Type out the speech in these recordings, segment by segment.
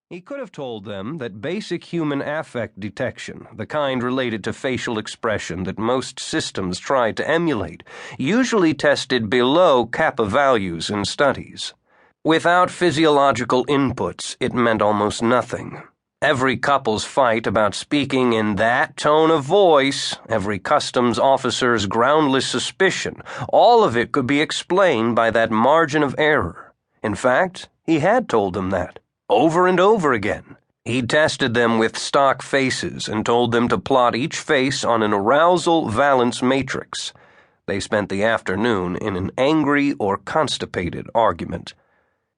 He could have told them that basic human affect detection, the kind related to facial expression that most systems try to emulate, usually tested below kappa values in studies. Without physiological inputs, it meant almost nothing. Every couple's fight about speaking in that tone of voice, every customs officer's groundless suspicion, all of it could be explained by that margin of error. In fact, he had told them that. Over and over again. He'd tested them with stock faces and told them to plot each face on an arousal valence matrix. They spent the afternoon in an angry or constipated argument.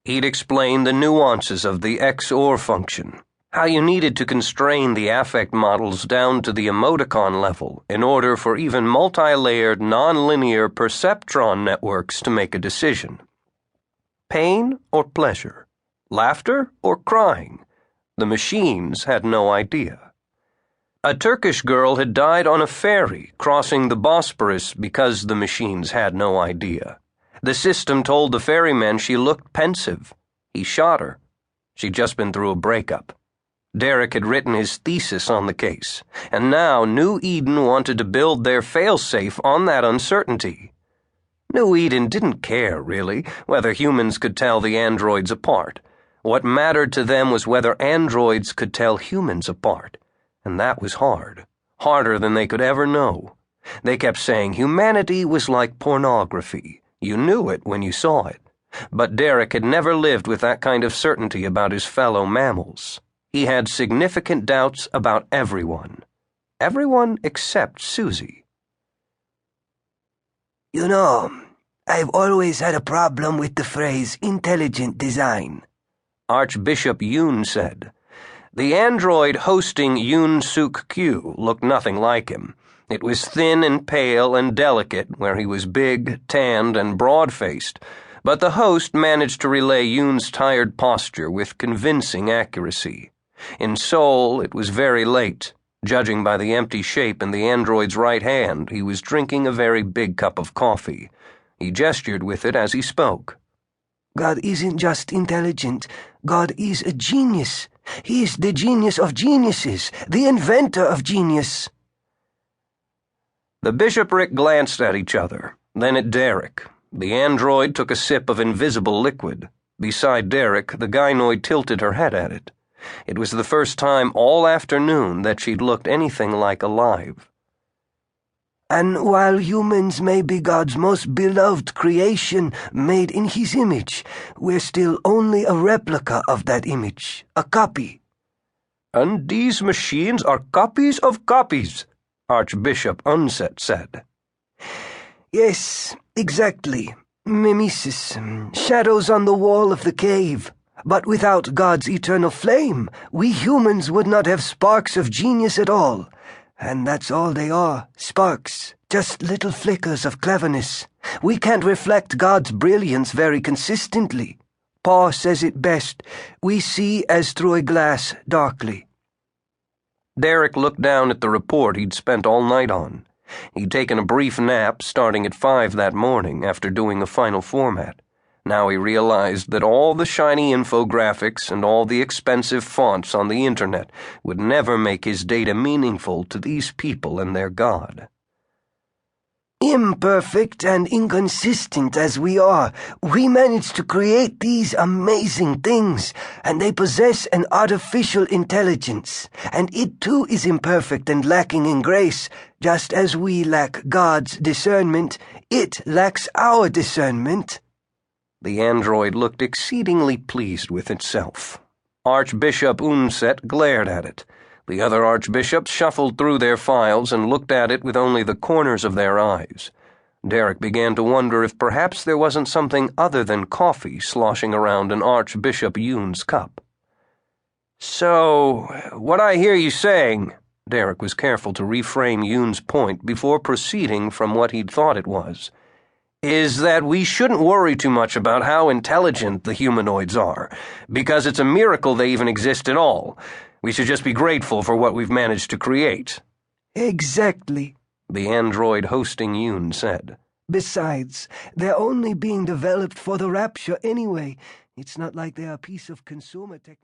He'd explained the nuances of the XOR function, how you needed to constrain the affect models down to the emoticon level in order for even multi-layered nonlinear perceptron networks to make a decision. Pain or pleasure? Laughter or crying? The machines had no idea. A Turkish girl had died on a ferry crossing the Bosporus because the machines had no idea. The system told the ferryman she looked pensive. He shot her. She'd just been through a breakup. Derek had written his thesis on the case, and now New Eden wanted to build their failsafe on that uncertainty. New Eden didn't care, really, whether humans could tell the androids apart. What mattered to them was whether androids could tell humans apart, and that was hard, harder than they could ever know. They kept saying humanity was like pornography. You knew it when you saw it. But Derek had never lived with that kind of certainty about his fellow mammals. He had significant doubts about everyone. Everyone except Susie. You know, I've always had a problem with the phrase intelligent design, Archbishop Yoon said. The android hosting Yoon Suk Kyu looked nothing like him. It was thin and pale and delicate, where he was big, tanned, and broad-faced, but the host managed to relay Yoon's tired posture with convincing accuracy. In Seoul, it was very late. Judging by the empty shape in the android's right hand, he was drinking a very big cup of coffee. He gestured with it as he spoke. God isn't just intelligent. God is a genius. He is the genius of geniuses, the inventor of genius. The bishopric glanced at each other, then at Derek. The android took a sip of invisible liquid. Beside Derek, the gynoid tilted her head at it. It was the first time all afternoon that she'd looked anything like alive. And while humans may be God's most beloved creation, made in His image, we're still only a replica of that image, a copy. And these machines are copies of copies, Archbishop Unset said. Yes, exactly. Mimesis, shadows on the wall of the cave. But without God's eternal flame, we humans would not have sparks of genius at all. And that's all they are, sparks, just little flickers of cleverness. We can't reflect God's brilliance very consistently. Paul says it best, we see as through a glass darkly. Derek looked down at the report he'd spent all night on. He'd taken a brief nap starting at 5 that morning after doing a final format. Now he realized that all the shiny infographics and all the expensive fonts on the internet would never make his data meaningful to these people and their God. Imperfect and inconsistent as we are, we managed to create these amazing things, and they possess an artificial intelligence, and it too is imperfect and lacking in grace. Just as we lack God's discernment, it lacks our discernment. The android looked exceedingly pleased with itself. Archbishop Unset glared at it. The other archbishops shuffled through their files and looked at it with only the corners of their eyes. Derek began to wonder if perhaps there wasn't something other than coffee sloshing around in Archbishop Yoon's cup. So, what I hear you saying, Derek was careful to reframe Yoon's point before proceeding from what he'd thought it was, is that we shouldn't worry too much about how intelligent the humanoids are, because it's a miracle they even exist at all. We should just be grateful for what we've managed to create. Exactly, the android hosting Yoon said. Besides, they're only being developed for the rapture anyway. It's not like they're a piece of consumer technology.